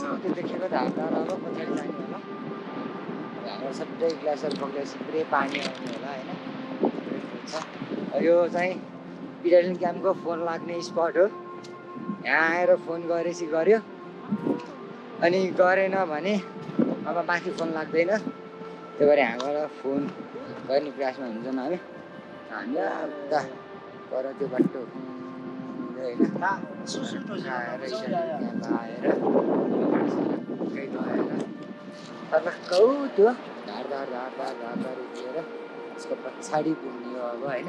त्यो देखेको धार अब पछाडि जाने होला हाम्रो सबै ग्लासहरू बग्दैछ पुरै पानी आउने होला होइन यो चाहिँ पिडालिङ क्याम्पको फोन लाग्ने स्पट हो यहाँ आएर फोन गरेपछि गर्यो अनि गरेन भने अब माथि फोन लाग्दैन त्यही भएर यहाँबाट फोन गर्ने प्रयासमा हुन्छौँ हामी उता पर त्यो बाटो होइन आएर आएर कहीँ गएर तलक्कौ त्यो धार उठेर त्यसको पछाडि पुग्ने हो अब होइन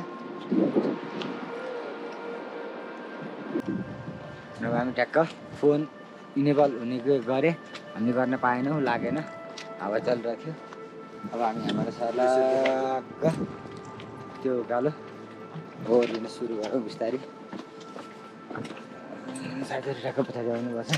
अब हामी ट्याक्क फोन इनेबल हुने गरेँ हामीले गर्न पाएनौँ लागेन हावा चलिरहेको थियो अब हामी यहाँबाट सलक्क त्यो उकालो ओर्लिन सुरु गरौँ बिस्तारै साथीहरू ट्याक्क पछाडि आउनुपर्छ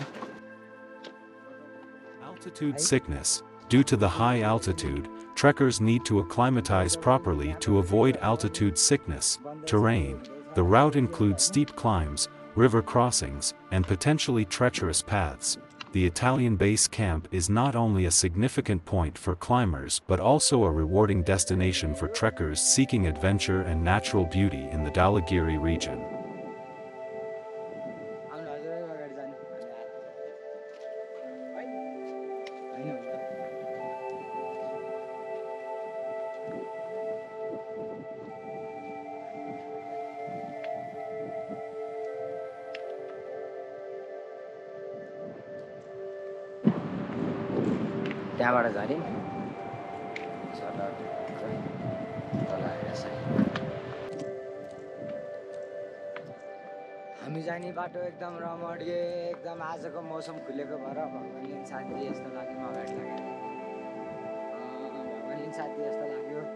Altitude sickness. Due to the high altitude, trekkers need to acclimatize properly to avoid altitude sickness. Terrain. The route includes steep climbs, river crossings, and potentially treacherous paths. The Italian base camp is not only a significant point for climbers but also a rewarding destination for trekkers seeking adventure and natural beauty in the Dhaulagiri region. त्यहाँबाट झऱ्यौँ हामी जाने बाटो एकदम रमणीय एकदम आजको मौसम खुलेको भएर भगवान्ले साथी यस्तो लाग्यो अगाडि लागेर भगवान्ले साथी यस्तो लाग्यो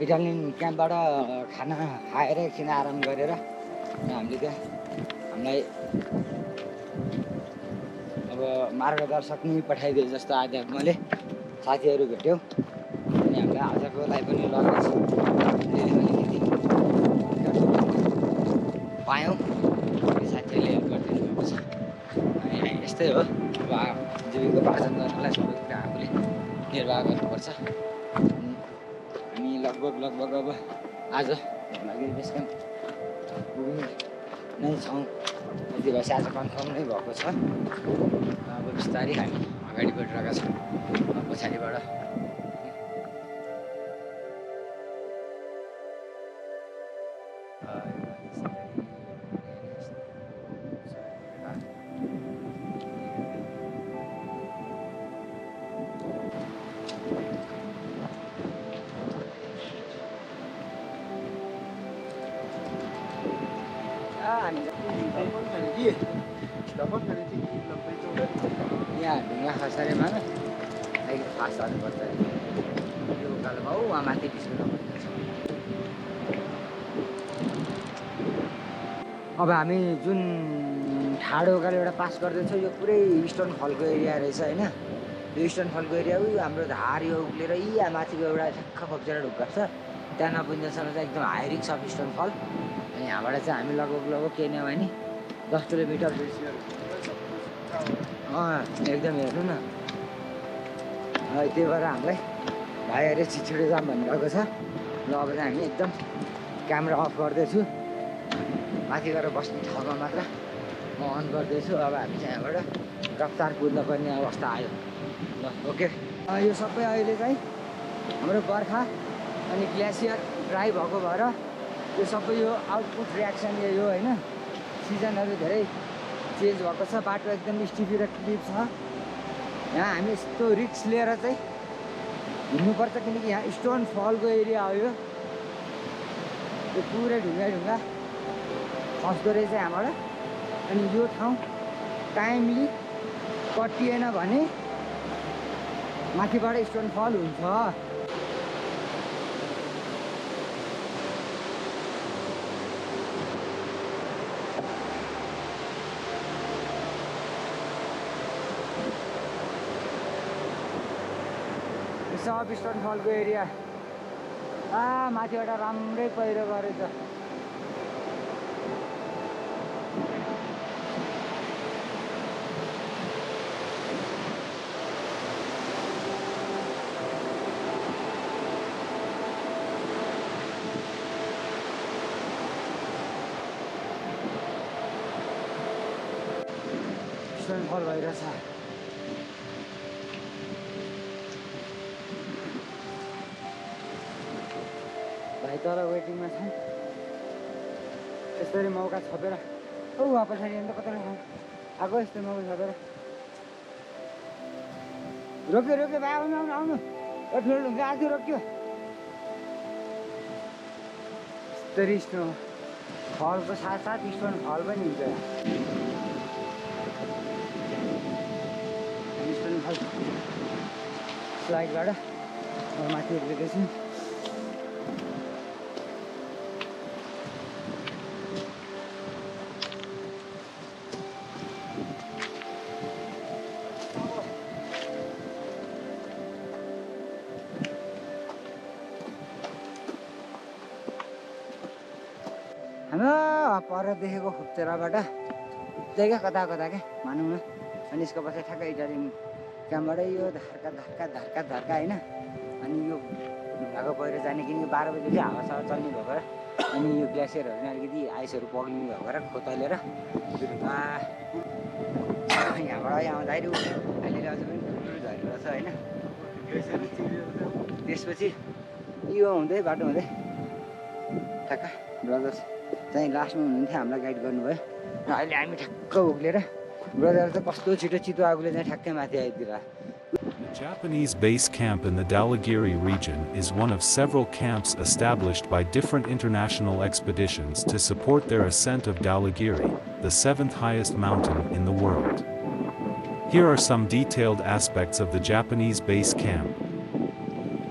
इटालियन क्याम्पबाट खाना खाएर एकछिन आराम गरेर हामीले त्यहाँ हामीलाई अब मार्गदर्शक नै पठाइदिए जस्तो आध्यात्मले साथीहरू भेट्यौँ अनि हामीलाई आजको लागि पनि लगेज अलिकति पायौँ साथीहरूले हेल्प गरिदिनु भएको छ अनि यस्तै हो अब जीविकोपार्जन गर्नलाई सबै कुरा आफूले निर्वाह गर्नुपर्छ लगभग अब आज धौलागिरी बेस क्याम्प पुग्ने नै छौँ यति भएपछि आज कन्फर्म नै भएको छ अब बिस्तारै हामी अगाडि बढिरहेका छौँ पछाडिबाट यहाँ ढुङ्गा खसारेमा अलिकति फास्ट हाल्नुपर्छ त्यो उकालोमा उहाँ माथि बिस्कुनु पर्छ अब हामी जुन ठाडो उकालो एउटा पास गर्दैछौँ यो पुरै इस्टर्न फलको एरिया रहेछ होइन यो इस्टर्न फलको एरिया हाम्रो धार यो उक्लेर यहाँ माथिको एउटा ठ्याक्क खोप्चेर ढुक्का छ त्यहाँ नपुग्नेसम्म चाहिँ एकदम हाई रिस्क अफ इस्टर्न फल अनि यहाँबाट चाहिँ हामी लगभग केही नभए नि 10 किलोमिटर एकदम हेर्नु न त्यही भएर हामीलाई भाइहरूले छिटो जाम भनिरहेको छ ल अब चाहिँ हामी एकदम क्यामेरा अफ गर्दैछु माथि गएर बस्ने ठाउँमा मात्र म अन गर्दैछु अब हामी चाहिँ यहाँबाट रफ्तार कुद्नुपर्ने अवस्था आयो ल ओके यो सबै अहिले चाहिँ हाम्रो बर्खा अनि ग्लेसियर ड्राई भएको भएर यो सबै यो आउटपुट रियाक्सन यो होइन सिजनहरू धेरै चेन्ज भएको छ बाटो एकदम स्टिफी र क्लिप छ यहाँ हामी यस्तो रिक्स लिएर चाहिँ हिँड्नुपर्छ किनकि यहाँ स्टोन फलको एरिया हो यो पुरै ढुङ्गा ढुङ्गा खस्दो रहेछ यहाँबाट अनि यो ठाउँ टाइमली कटिएन भने माथिबाट स्टोन फल हुन्छ सब स्टोन फलको एरिया माथिबाट राम्रै पहिरो गरेछ स्टोन फल भइरहेछ भाइ तर वेटिङमा छ यसरी मौका छोपेर वहाँ पछाडि अन्त कता आएको यस्तो मौका छोपेर रोक्यो रोक्यो भाइ आउनु आउनु आउनु ठुलो ढुङ्गा आज रोक्यो यस्तरी स्नो फलको साथसाथ स्टोन फल पनि हुन्छ स्टोन फल स्लाइडबाट माथि उक्लिँदैछु हाम्रो पर देखेको खुप्चेराबाट क्या कता कता क्या भनौँ न अनि यसको पछि ठ्याक्कै इटालियन क्याम्पबाट यो धर्का धर्का धर्का धर्का होइन अनि यो ढुङ्गाको पहिरो जाने किनकि 12 बजी चाहिँ हावासावा चल्ने भएको र अनि यो ग्लेसियरहरू पनि अलिकति आइसहरू पग्लिने भएको र खोतलेर त्यो ढुङ्गा यहाँबाट आउँदाखेरि अहिले अझ पनि ठुल्ठुलो झरिरहेको छ होइन त्यसपछि यो हुँदै बाटो हुँदै ठ्याक्क ब्रदर्स चाहिँ लास्टमा हुनुहुन्थ्यो हामीलाई गाइड गर्नुभयो र अहिले हामी ठ्याक्क उक्लेर ब्रदर चाहिँ कस्तो छिटो चितो आगोले चाहिँ ठ्याक्कै माथि आइदिएर The Japanese base camp in the Dhaulagiri region is one of several camps established by different international expeditions to support their ascent of Dhaulagiri, the 7th highest mountain in the world. Here are some detailed aspects of the Japanese base camp.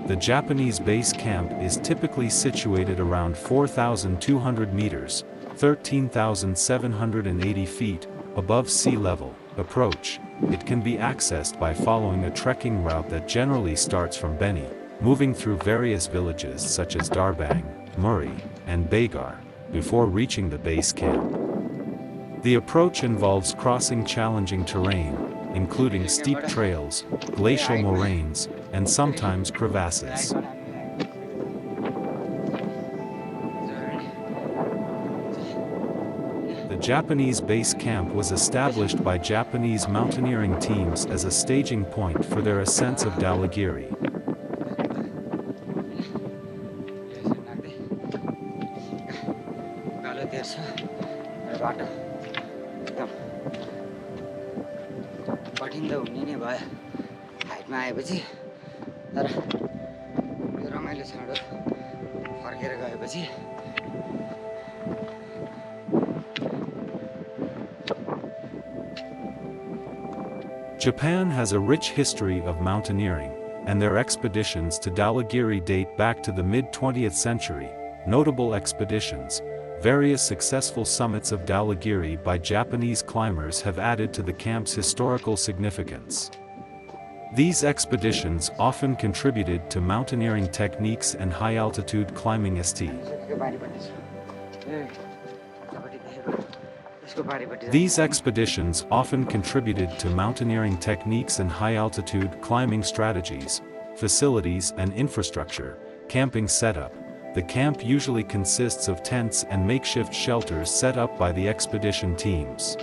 The Japanese base camp is typically situated around 4,200 meters, 13,780 feet, above sea level. Approach. It can be accessed by following a trekking route that generally starts from Beni, moving through various villages such as Darbang, Muri, and Bagar, before reaching the base camp. The approach involves crossing challenging terrain, including steep trails, glacial moraines, and sometimes crevasses. The Japanese base camp was established by Japanese mountaineering teams as a staging point for their ascents of Dhaulagiri. Japan has a rich history of mountaineering, and their expeditions to Dhaulagiri date back to the mid-20th century. Notable expeditions, various successful summits of Dhaulagiri by Japanese climbers have added to the camp's historical significance. These expeditions often contributed to mountaineering techniques and high-altitude climbing esteem. These expeditions often contributed to mountaineering techniques and high-altitude climbing strategies, facilities and infrastructure, camping setup. The camp usually consists of tents and makeshift shelters set up by the expedition teams.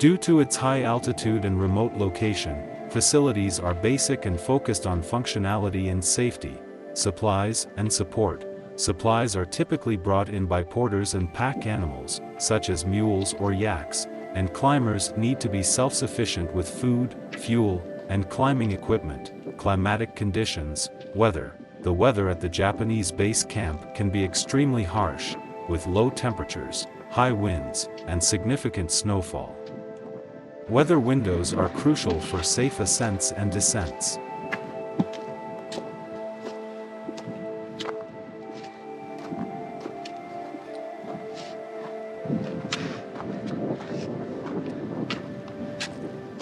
Due to its high altitude and remote location, facilities are basic and focused on functionality and safety. Supplies and support. Supplies are typically brought in by porters and pack animals, such as mules or yaks, and climbers need to be self-sufficient with food, fuel, and climbing equipment. Climatic conditions, weather. The weather at the Japanese base camp can be extremely harsh, with low temperatures, high winds, and significant snowfall. Weather windows are crucial for safe ascents and descents.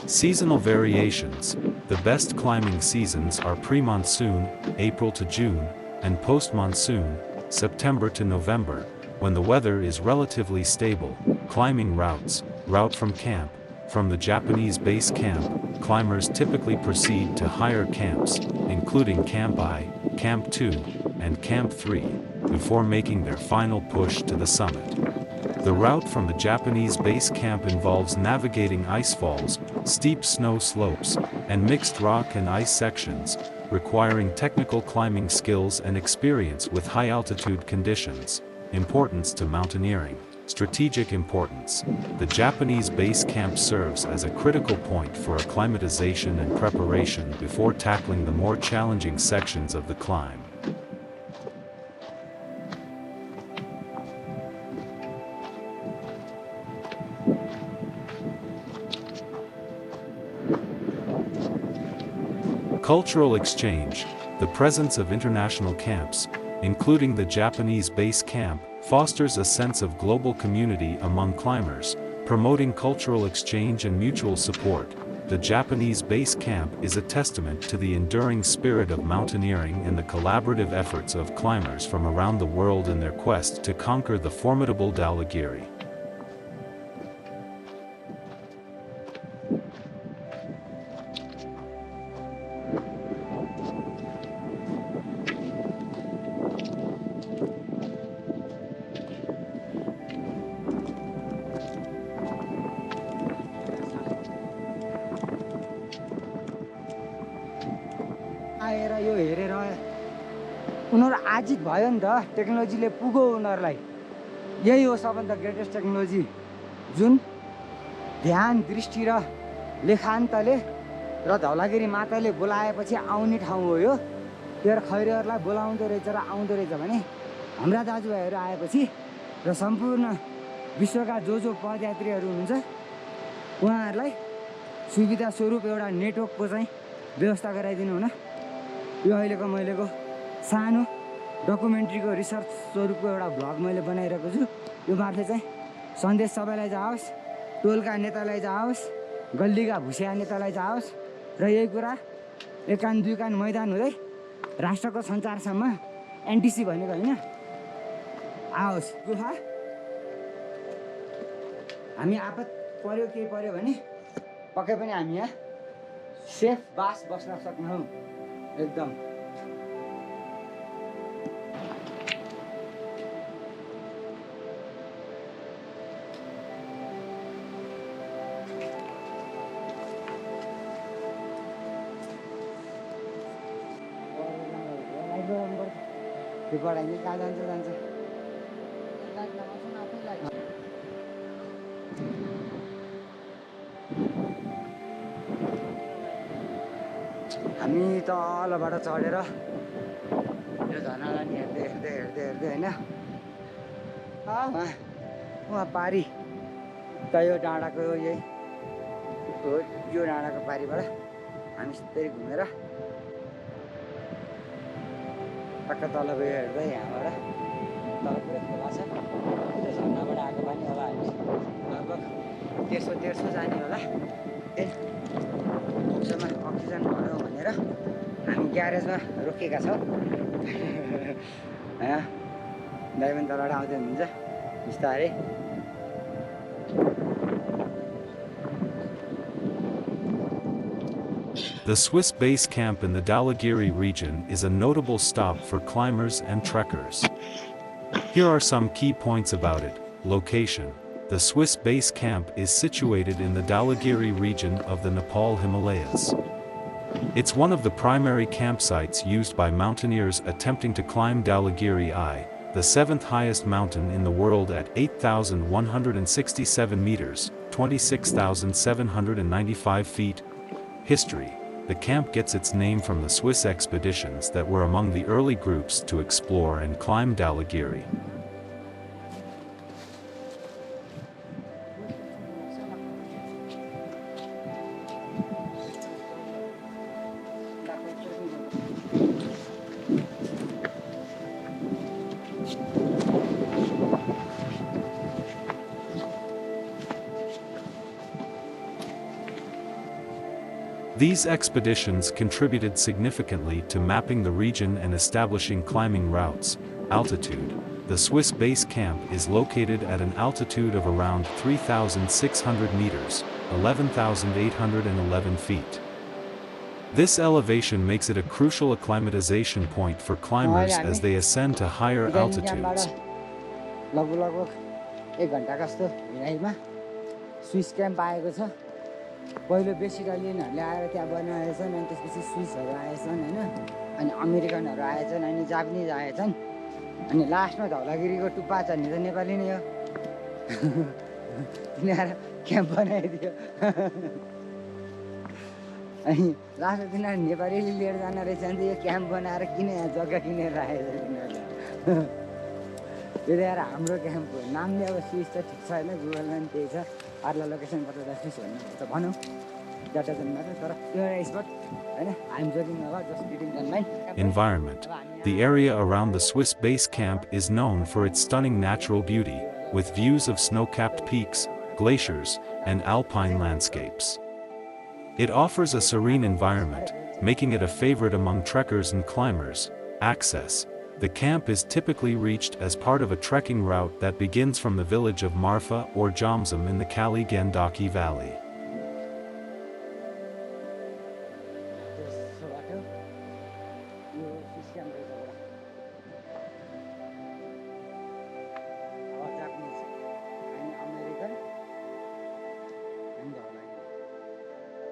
Seasonal variations. The best climbing seasons are pre-monsoon, April to June, and post-monsoon, September to November, when the weather is relatively stable. Climbing routes. Route from camp. From the Japanese base camp, climbers typically proceed to higher camps, including Camp I, Camp 2, and Camp 3, before making their final push to the summit. The route from the Japanese base camp involves navigating ice falls, steep snow slopes, and mixed rock and ice sections, requiring technical climbing skills and experience with high-altitude conditions. Importance to mountaineering. Strategic importance. The Japanese base camp serves as a critical point for acclimatization and preparation before tackling the more challenging sections of the climb. Cultural exchange. The presence of international camps, including the Japanese base camp, fosters a sense of global community among climbers, promoting cultural exchange and mutual support. The Japanese base camp is a testament to the enduring spirit of mountaineering and the collaborative efforts of climbers from around the world in their quest to conquer the formidable Dhaulagiri. आएर यो हेरेर उनीहरू आजित भयो नि त टेक्नोलोजीले पुग्यो उनीहरूलाई यही हो सबभन्दा ग्रेटेस्ट टेक्नोलोजी जुन ध्यान दृष्टि र लेखान्तले र धौलागिरी माताले बोलाएपछि आउने ठाउँ हो यो तेरो खैरीहरूलाई बोलाउँदो रहेछ र आउँदो रहेछ भने हाम्रा दाजुभाइहरू आएपछि र सम्पूर्ण विश्वका जो पदयात्रीहरू हुनुहुन्छ उहाँहरूलाई सुविधा स्वरूप एउटा नेटवर्कको चाहिँ व्यवस्था गराइदिनु हुन यो अहिलेको मैलेको सानो डकुमेन्ट्रीको रिसर्च स्वरूपको एउटा भ्लग मैले बनाइरहेको छु यो मार्फत चाहिँ सन्देश सबैलाई जाओस् टोलका नेतालाई जाओस् गल्लीका भुसिया नेतालाई जाओस् र यही कुरा एक कान दुई कान मैदान हुँदै राष्ट्रको सञ्चारसम्म एनटिसी भनेको होइन आओस् गुफा हामी आपत पर्यो केही पर्यो भने पक्कै पनि हामी यहाँ सेफ बास बस्न सक्छौँ एकदम त्यो पढाइ कहाँ जान्छ हामी तलबाट चढेर यो झरनालाई नि हेर्दै हेर्दै हेर्दै हेर्दै होइन उहाँ पारी त यो डाँडाको यही हो यो डाँडाको पारीबाट हामी सिधै घुमेर टक्क तल गयो हेर्दै यहाँबाट तल पुरै खोला छ त्यो झरनाबाट आएको पानी होला हामी लगभग 150 जाने होला मौसममा अक्सिजन भर्यो भनेर हामी ग्यारेजमा रोकेका छौँ दाइ पनि तलबाट आउँदै हुनुहुन्छ बिस्तारै The Swiss base camp in the Dhaulagiri region is a notable stop for climbers and trekkers. Here are some key points about it. Location. the Swiss base camp is situated in the Dhaulagiri region of the Nepal Himalayas. It's one of the primary campsites used by mountaineers attempting to climb Dhaulagiri I, the seventh highest mountain in the world at 8,167 meters, 26,795 feet. History: the camp gets its name from the Swiss expeditions that were among the early groups to explore and climb Dhaulagiri. These expeditions contributed significantly to mapping the region and establishing climbing routes. Altitude: the Swiss base camp is located at an altitude of around 3,600 meters, 11,811 feet. This elevation makes it a crucial acclimatization point for climbers as they ascend to higher altitudes. लगभग 1 घण्टा जस्तो हिँडाइमा Swiss camp आएको छ। पहिलो बेसिटालियनहरूले आएर त्यहाँ बनाएछन्, अनि त्यसपछि स्विसहरू आएछन् हैन, अनि अमेरिकनहरू आएछन्, अनि जापानिज आएछन्, अनि लास्टमा धौलागिरीको टुप्पा चढ्ने त नेपाली नै हो। तिनीहरू क्याम्प बनाइदियो। अनि लास्टमा तिनीहरू नेपालीले लिएर जान रहेछ नि, यो क्याम्प बनाएर किन यहाँ जग्गा किनेर राखेछ तिनीहरूले। यो त यार हाम्रो क्याम्प हो। नामले अब स्विस त ठिक छ हैन, गुगलमा पनि त्यही छ। अर्ला लोकेसन बताउँदा स्विस भन्नु त भनौँ, द्याट डजन्ट म्याटर, तर त्यो एउटा स्पट हैन। I am joking about just kidding on mind. Environment: the area around the Swiss base camp is known for its stunning natural beauty, with views of snow-capped peaks, glaciers, and alpine landscapes. It offers a serene environment, making it a favorite among trekkers and climbers. Access: the camp is typically reached as part of a trekking route that begins from the village of Marfa or Jomsom in the Kali-Gandaki Valley.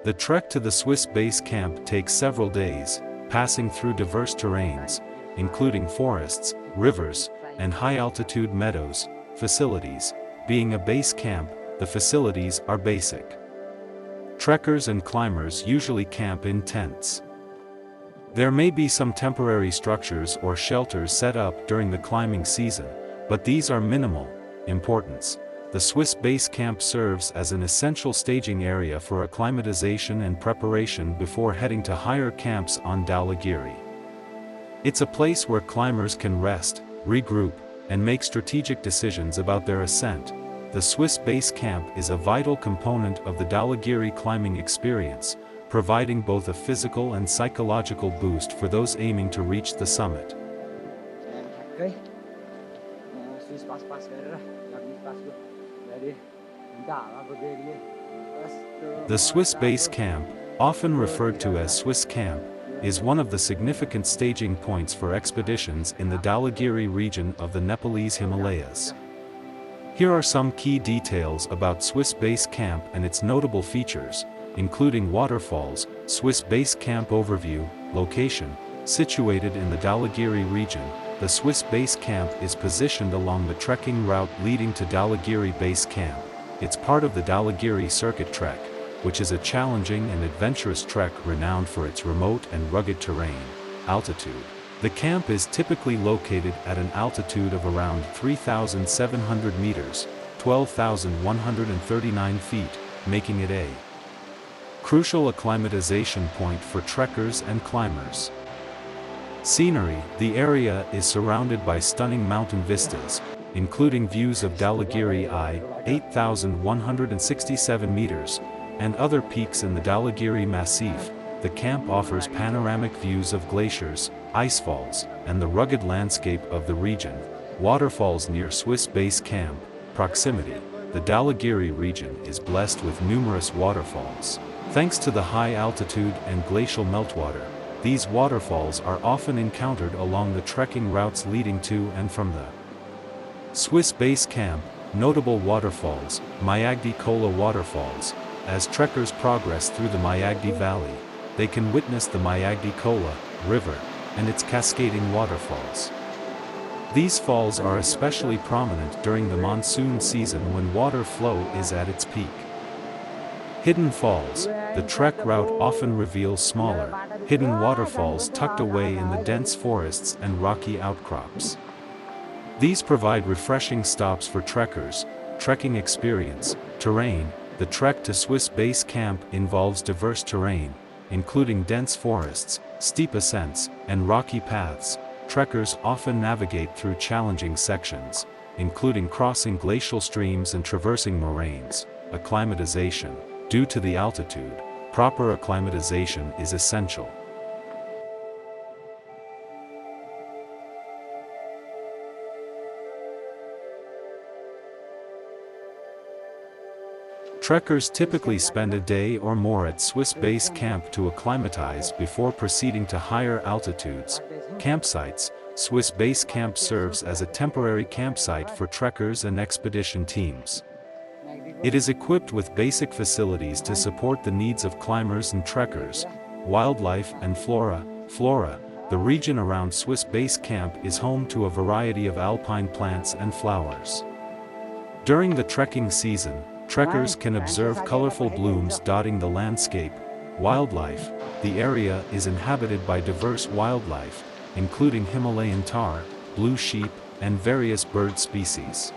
The trek to the Swiss base camp takes several days, passing through diverse terrains, including forests, rivers, and high-altitude meadows. Facilities: being a base camp, the facilities are basic. Trekkers and climbers usually camp in tents. There may be some temporary structures or shelters set up during the climbing season, but these are minimal importance. The Swiss base camp serves as an essential staging area for acclimatization and preparation before heading to higher camps on Dhaulagiri. It's a place where climbers can rest, regroup, and make strategic decisions about their ascent. The Swiss base camp is a vital component of the Dhaulagiri climbing experience, providing both a physical and psychological boost for those aiming to reach the summit. The Swiss base camp, often referred to as Swiss camp, is one of the significant staging points for expeditions in the Dhaulagiri region of the Nepalese Himalayas. Here are some key details about Swiss base camp and its notable features, including waterfalls. Swiss base camp overview. Location: situated in the Dhaulagiri region, the Swiss base camp is positioned along the trekking route leading to Dhaulagiri base camp. It's part of the Dhaulagiri Circuit Trek, which is a challenging and adventurous trek renowned for its remote and rugged terrain. Altitude: the camp is typically located at an altitude of around 3,700 meters, 12,139 feet, making it a crucial acclimatization point for trekkers and climbers. Scenery: the area is surrounded by stunning mountain vistas, including views of Dhaulagiri I, 8,167 meters, and other peaks in the Dhaulagiri Massif. The camp offers panoramic views of glaciers, icefalls, and the rugged landscape of the region. Waterfalls near Swiss base camp. Proximity: the Dhaulagiri region is blessed with numerous waterfalls. Thanks to the high altitude and glacial meltwater, these waterfalls are often encountered along the trekking routes leading to and from the Swiss base camp. Notable waterfalls, Mayagdi Kola waterfalls. As trekkers progress through the Mayagdi Valley, they can witness the Mayagdi Kola river and its cascading waterfalls. These falls are especially prominent during the monsoon season when water flow is at its peak. Hidden falls. The trek route often reveals smaller, hidden waterfalls tucked away in the dense forests and rocky outcrops. These provide refreshing stops for trekkers. Trekking experience. Terrain. The trek to Swiss base camp involves diverse terrain, including dense forests, steep ascents, and rocky paths. Trekkers often navigate through challenging sections, including crossing glacial streams and traversing moraines. Acclimatization. Due to the altitude, proper acclimatization is essential. Trekkers typically spend a day or more at Swiss base camp to acclimatize before proceeding to higher altitudes. Campsites. Swiss base camp serves as a temporary campsite for trekkers and expedition teams. It is equipped with basic facilities to support the needs of climbers and trekkers. Wildlife and flora. The region around Swiss base camp is home to a variety of alpine plants and flowers. During the trekking season, trekkers can observe colorful blooms dotting the landscape. Wildlife. The area is inhabited by diverse wildlife, including Himalayan tahr, blue sheep, and various bird species.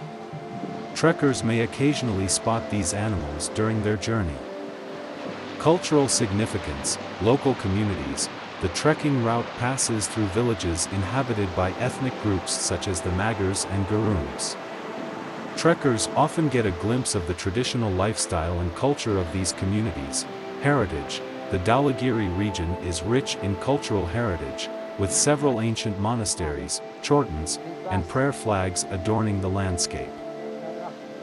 Trekkers may occasionally spot these animals during their journey. Cultural significance. Local communities. The trekking route passes through villages inhabited by ethnic groups such as the Magars and Guruns. Trekkers often get a glimpse of the traditional lifestyle and culture of these communities. Heritage. The Dhaulagiri region is rich in cultural heritage, with several ancient monasteries, chortens, and prayer flags adorning the landscape.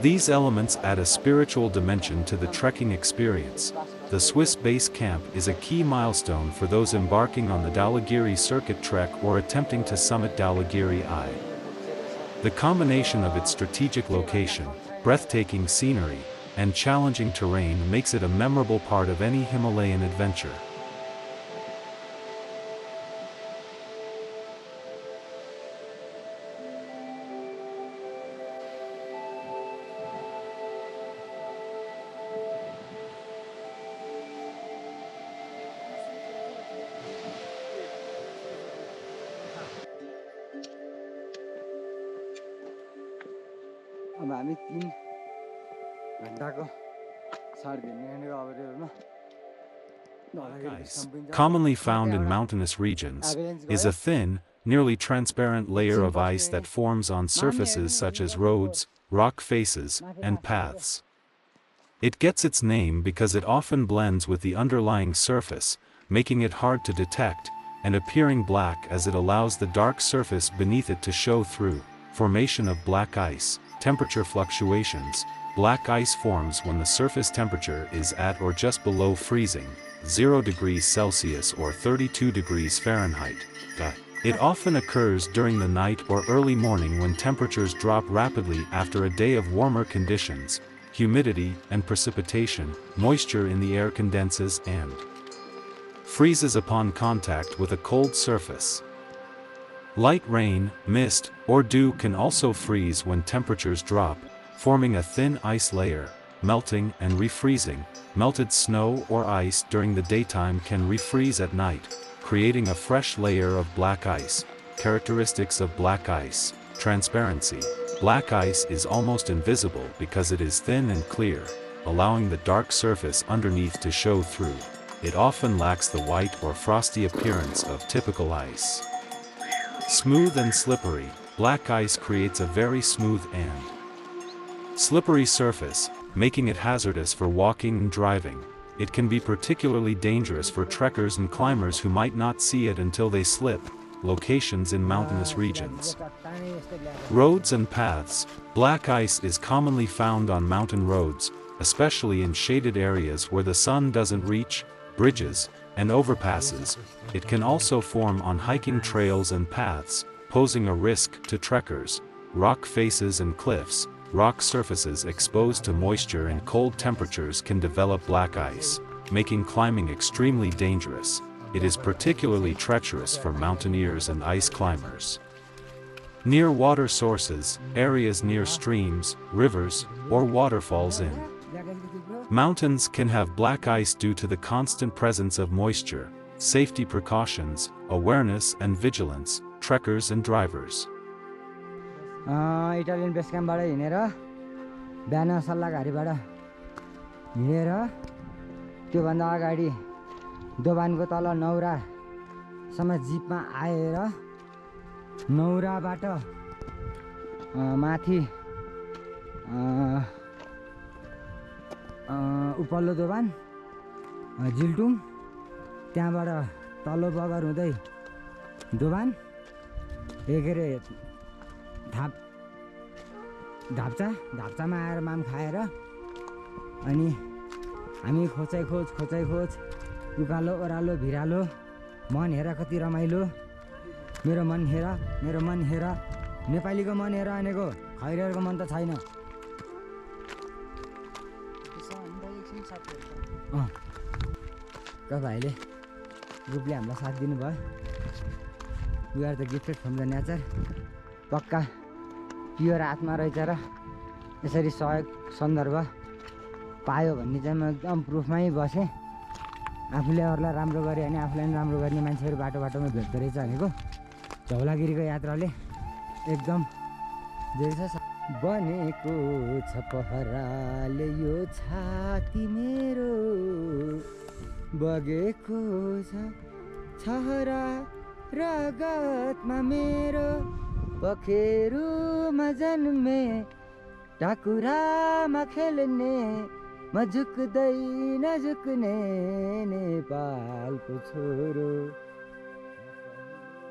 These elements add a spiritual dimension to the trekking experience. The Swiss base camp is a key milestone for those embarking on the Dhaulagiri Circuit Trek or attempting to summit Dhaulagiri I. The combination of its strategic location, breathtaking scenery, and challenging terrain makes it a memorable part of any Himalayan adventure. अब हामी 3 घण्टाको 3.5 Ice, commonly found in mountainous regions, is a thin, nearly transparent layer of ice that forms on surfaces such as roads, rock faces, and paths. It gets its name because it often blends with the underlying surface, making it hard to detect, and appearing black as it allows the dark surface beneath it to show through. Formation of black ice. Temperature fluctuations. Black ice forms when the surface temperature is at or just below freezing, 0 degrees Celsius or 32 degrees Fahrenheit. It often occurs during the night or early morning when temperatures drop rapidly after a day of warmer conditions. Humidity and precipitation. Moisture in the air condenses and freezes upon contact with a cold surface. Light rain, mist, or dew can also freeze when temperatures drop, forming a thin ice layer. Melting and refreezing. Melted snow or ice during the daytime can refreeze at night, creating a fresh layer of black ice. Characteristics of black ice. Transparency. Black ice is almost invisible because it is thin and clear, allowing the dark surface underneath to show through. It often lacks the white or frosty appearance of typical ice. Smooth and slippery. Black ice creates a very smooth and slippery surface, making it hazardous for walking and driving. It can be particularly dangerous for trekkers and climbers who might not see it until they slip. Locations in mountainous regions. Roads and paths. Black ice is commonly found on mountain roads, especially in shaded areas where the sun doesn't reach. Bridges and overpasses. It can also form on hiking trails and paths, posing a risk to trekkers. Rock faces and cliffs. rock surfaces exposed to moisture and cold temperatures can develop black ice, making climbing extremely dangerous. It is particularly treacherous for mountaineers and ice climbers. Near water sources, areas near streams, rivers, or waterfalls in mountains can have black ice due to the constant presence of moisture. Safety precautions, awareness and vigilance, trekkers and drivers. Italian base क्याम्पबाट हिँडेर बिहान सल्लाहघारीबाट हिँडेर त्योभन्दा अगाडि दोभानको तल नौरासम्म जिपमा आएर नौराबाट माथि उपल्लो दोभान जिल्टुङ त्यहाँबाट तल्लो बगर हुँदै दोभान के अरे धाप्चामा आएर माम खाएर अनि हामी खोचाइ खोज उकालो ओह्रालो भिरालो मन हेर कति रमाइलो मेरो मन हेर नेपालीको मन हेर भनेको खैरेरको मन त छैन भाइले ग्रुपले हामीलाई साथ दिनुभयो we are the gifted from the nature पक्का प्योर आत्मा रहेछ र यसरी सहयोग सन्दर्भ पायो भन्ने चाहिँ म एकदम प्रुफमै बसेँ आफूले अरूलाई राम्रो गरे भने आफूलाई पनि राम्रो गर्ने मान्छेहरू बाटोमा भेट्दो रहेछ भनेको धौलागिरीको यात्राले एकदम बनेको छ पहराले यो छाती मेरो बगेको छ छहरा रगतमा मेरो पखेरुमा जन्मे टाकुरामा खेल्ने म झुक्दै नझुक्ने नेपालको छोरो.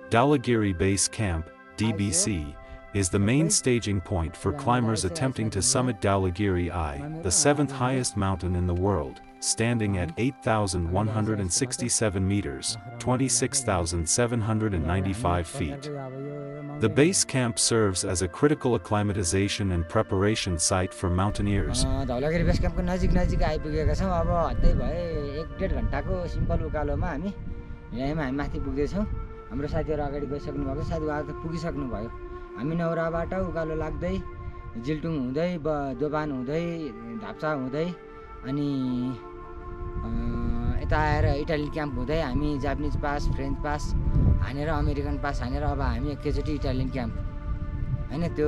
Dhaulagiri Base Camp, DBC, is the main staging point for climbers attempting to summit Dhaulagiri I, the seventh highest mountain in the world, standing at 8,167 meters, 26,795 feet. The base camp serves as a critical acclimatization and preparation site for mountaineers. Dhaulagiri Base Camp को नजिक आइपुगेका छौं. अब हत्तै भए 1.5 घण्टाको simple उकालोमा हामी माथि पुग्दै छौं. हाम्रो साथीहरु अगाडि गइसक्नु भएको छ, साथीहरु त पुगिसक्नु भयो. हामी नौराबाट उकालो लाग्दै जिल्टुङ हुँदै दोभान हुँदै धाप्चा हुँदै अनि यता आएर इटालियन क्याम्प हुँदै हामी जापानिज पास, फ्रेन्च पास हानेर अमेरिकन पास हानेर अब हामी एकैचोटी इटालियन क्याम्प हैन त्यो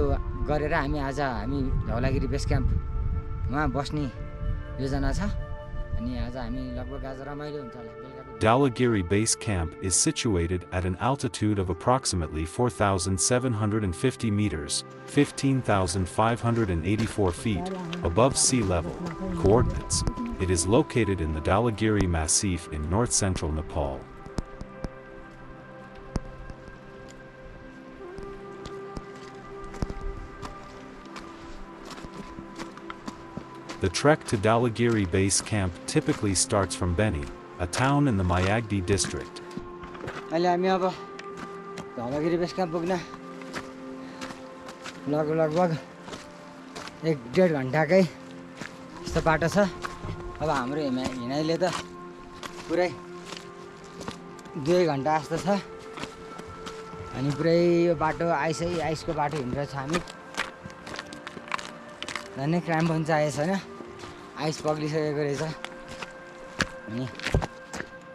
गरेर हामी धौलागिरी बेस क्याम्पमा बस्ने योजना छ. अनि आज हामी लगभग आज रमाइलो हुन्छ होला. Dhaulagiri Base Camp is situated at an altitude of approximately 4,750 meters, 15,584 feet, above sea level. Coordinates: it is located in the Dhaulagiri Massif in north-central Nepal. The trek to Dhaulagiri Base Camp typically starts from Beni, a town in the Mayagdi district. अहिले हामी अब Dhaulagiri base camp पुग्न लगभग 1.5 घण्टाकै यस्तो बाटो छ. अब हाम्रो हिँडाइले त पुरै 2 घण्टा जस्तो छ. अनि पुरै यो बाटो आइसको बाटो हिँडिरहेछ. हामी झन् क्राम्प हुन्छ आएछ हैन, आइस पग्लिसकेको रहेछ. अनि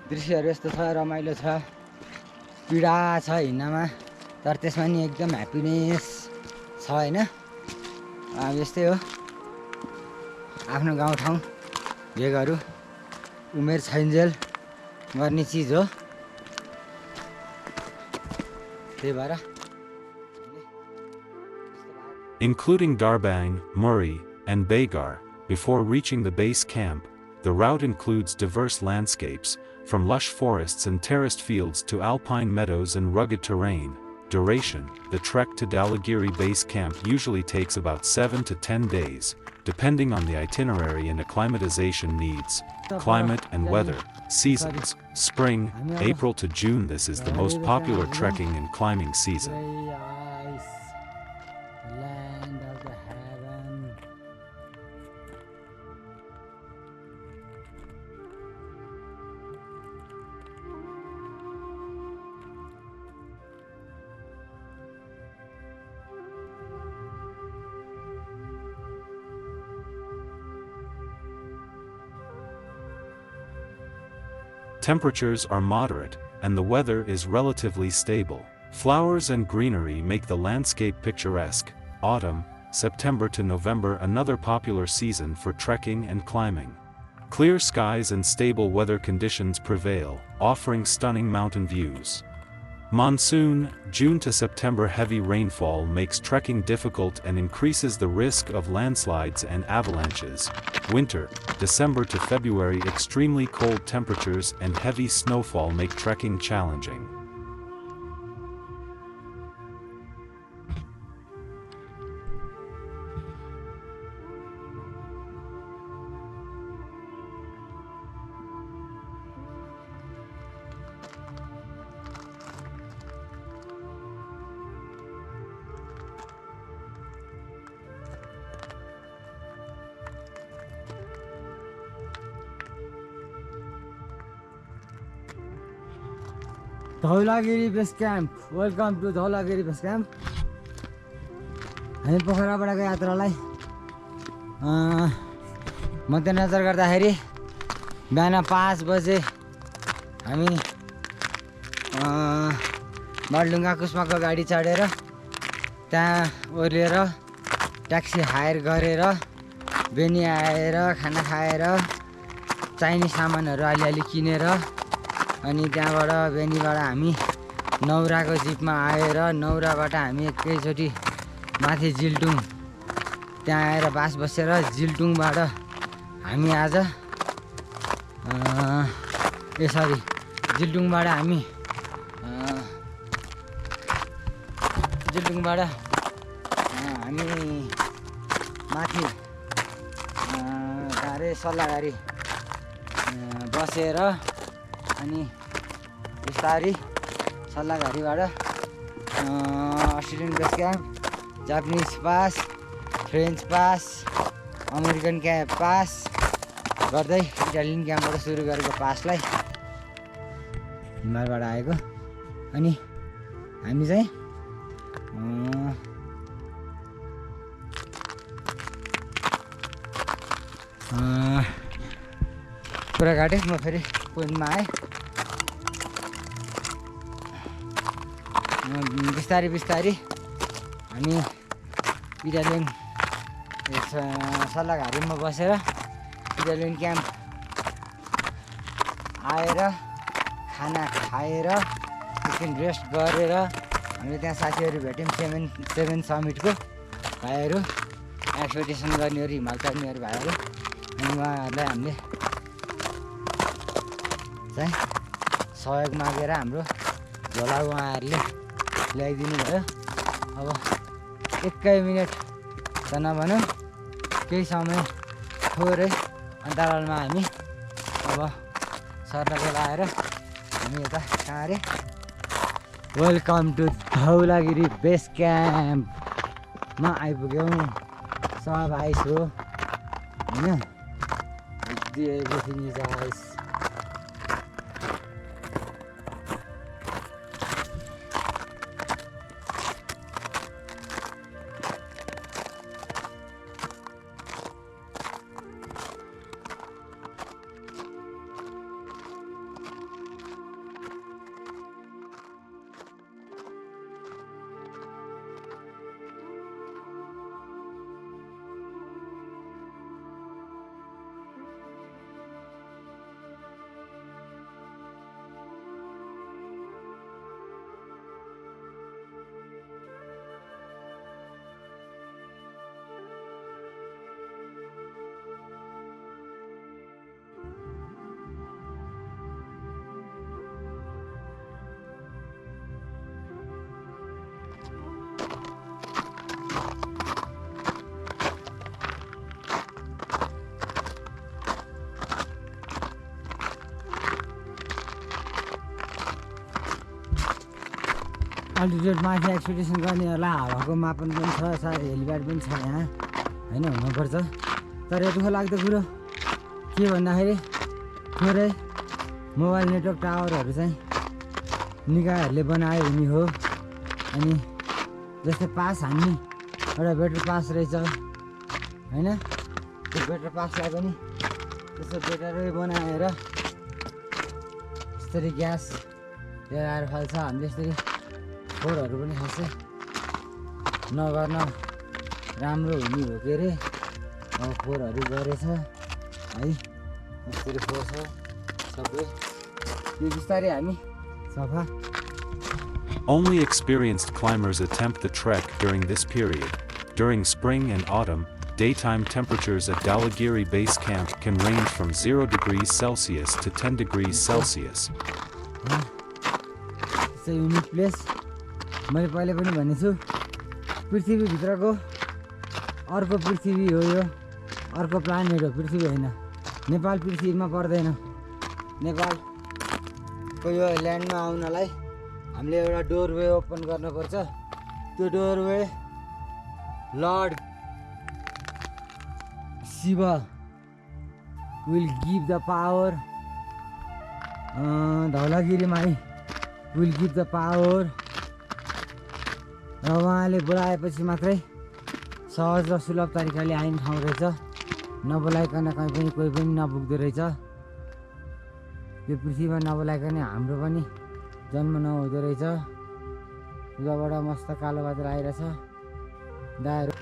दृश्यहरू यस्तो छ, रमाइलो छ, पीडा छ हिँड्नमा, तर त्यसमा नि एकदम ह्याप्पिनेस छ हैन. अब यस्तै हो आफ्नो गाउँठाउँ भेगहरू उमेर छैन्जेल गर्ने चिज हो. त्यही भएर Including Darbang, Muri, and Begar, before reaching the base camp, the route includes diverse landscapes, from lush forests and terraced fields to alpine meadows and rugged terrain. Duration: the trek to Dhaulagiri Base Camp usually takes about 7 to 10 days, depending on the itinerary and acclimatization needs. Climate and weather: seasons: spring, April to June. This is the most popular trekking and climbing season. land of the heaven. Temperatures are moderate, and the weather is relatively stable. Flowers and greenery make the landscape picturesque. Autumn, September to November, another popular season for trekking and climbing. Clear skies and stable weather conditions prevail, offering stunning mountain views. Monsoon, June to September, heavy rainfall makes trekking difficult and increases the risk of landslides and avalanches. Winter, December to February, extremely cold temperatures and heavy snowfall make trekking challenging. Dhaulagiri base camp, welcome to Dhaulagiri base camp. हामी पोखराबाटको यात्रालाई मध्यनजर गर्दाखेरि बिहान 5 बजे हामी बालडुङ्गा कुस्माको गाडी चढेर त्यहाँ ओर्लिएर ट्याक्सी हायर गरेर बेनी आएर खाना खाएर चाहिने सामानहरू अलिअलि किनेर अनि त्यहाँबाट बेनीबाट हामी नौराको जिपमा आएर नौराबाट हामी एकैचोटि माथि जिल्टुङ त्यहाँ आएर बास बसेर जिल्टुङबाट हामी आज जिल्टुङबाट हामी माथि गाह्रै सल्लाहगारी बसेर अनि बिस्तारै सल्लाहगारीबाट Australian base camp, Japanese pass, French pass, American camp pass गर्दै इटालियन क्याम्पबाट सुरु गरेको पासलाई हिमालबाट आएको। अनि हामी चाहिँ कुरा काटेँ, म फेरि पोइन्टमा आएँ। बिस्तारै हामी इटालियन सल्लाहगारीमा बसेर इटालियन क्याम्प आएर खाना खाएर एकछिन रेस्ट गरेर हामीले त्यहाँ साथीहरू भेट्यौँ। 7 समिटको भाइहरू, एक्सपेडिसन गर्नेहरू, हिमाल चढ्नेहरू भाइहरू। अनि उहाँहरूलाई हामीले चाहिँ सहयोग मागेर हाम्रो झोला उहाँहरूले ल्याइदिनु भयो। अब 1 मिनट त नभनौँ, केही समय थोरै अन्तरालमा हामी अब सर्नको लाएर हामी यता कहाँ अरे वेलकम टु धौलागिरी बेस क्याम्पमा आइपुग्यौँ। सब आइस हो होइन, एभ्रिथिङ इज आइस। अल्टिट्युड माथि एक्सपेडिसन गर्नेहरूलाई हावाको मापन पनि छ, सायद हेलिप्याड पनि छ यहाँ होइन, हुनुपर्छ। तर दुःख लाग्दो कुरो के भन्दाखेरि थोरै मोबाइल नेटवर्क टावरहरू चाहिँ निकायहरूले बनायो हुने हो। अनि जस्तै पास हामी एउटा बेटर पास रहेछ होइन, त्यो बेटर पासलाई पनि त्यस्तो बेटरै बनाएर यसरी ग्यास लिएर आएर फाल्छ। हामीले यसरी फोहोरहरू पनि खासै नगर्न राम्रो हुने हो के अरे। अब फोहोरहरू गरेछ है, यसरी फोहोर छ सबै, यो बिस्तारै हामी सफा। Only experienced climbers attempt the trek during this period. During spring and autumn, daytime temperatures at Dhaulagiri Base Camp can range from 0 degrees Celsius to 10 degrees Celsius. It's a unique place. मैले पहिले पनि भनेको छु, पृथ्वीभित्रको अर्को पृथ्वी हो यो, अर्को planet हो, पृथ्वी होइन। नेपाल पृथ्वीमा पर्दैन। नेपालको यो ल्यान्डमा आउनलाई हामीले एउटा डोरवे ओपन गर्नुपर्छ। त्यो doorway lord Shiva will give the power, Dhaulagiri माई will give the power, र उहाँले बोलाएपछि मात्रै सहज र सुलभ तरिकाले आइने ठाउँ रहेछ। नबोलाइकन कहीँ पनि कोही पनि नपुग्दो रहेछ। यो पृथ्वीमा नबोलाइकन हाम्रो पनि जन्म नहुँदो रहेछ। उताबाट मस्त कालो बादल आइरहेछ। दाहरू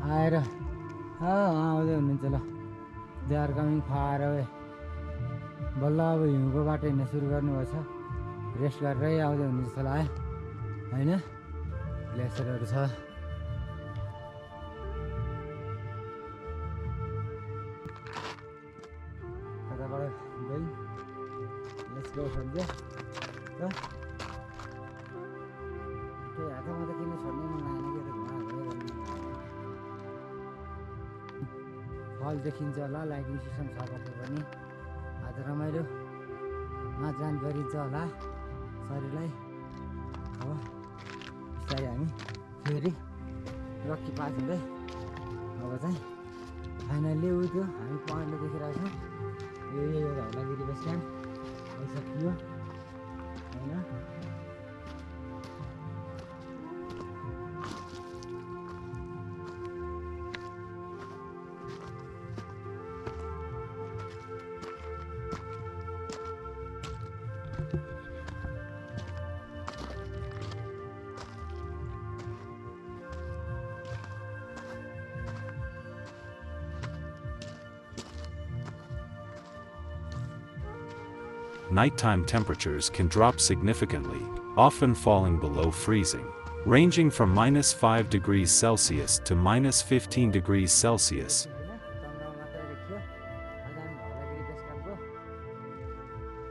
आएर आउँदै हुनुहुन्छ ल। They are coming far away. बल्ल अब हिउँको बाटो हिँड्न सुरु गर्नुभएको छ। रेस्ट गरेरै आउँदै हुनुहुन्छ जस्तो लाग्यो होइन। ग्लेसियरहरू छ। कताबाट गई लेट्स गो फ्रम देयर। त्यो हातमा त किन छोड्नै मन लागेन कि त फल देखिन्छ होला। लाइटिङ सिस्टम छ कतै पनि। आज रमाइलो नाचगान गरिन्छ होला शरीरलाई। अब बिस्तारै हामी फेरि रक्की पास हुँदै अब चाहिँ फाइनल्ली उ त्यो हामी पढ्न देखिरहेको छौँ। यो धौलागिरी बेस क्याम्प आइसकियो होइन। Nighttime temperatures can drop significantly, often falling below freezing, ranging from -5 degrees Celsius to -15 degrees Celsius.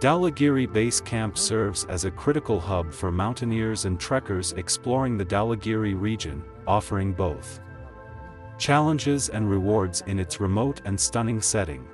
Dhaulagiri Base Camp serves as a critical hub for mountaineers and trekkers exploring the Dhaulagiri region, offering both challenges and rewards in its remote and stunning setting.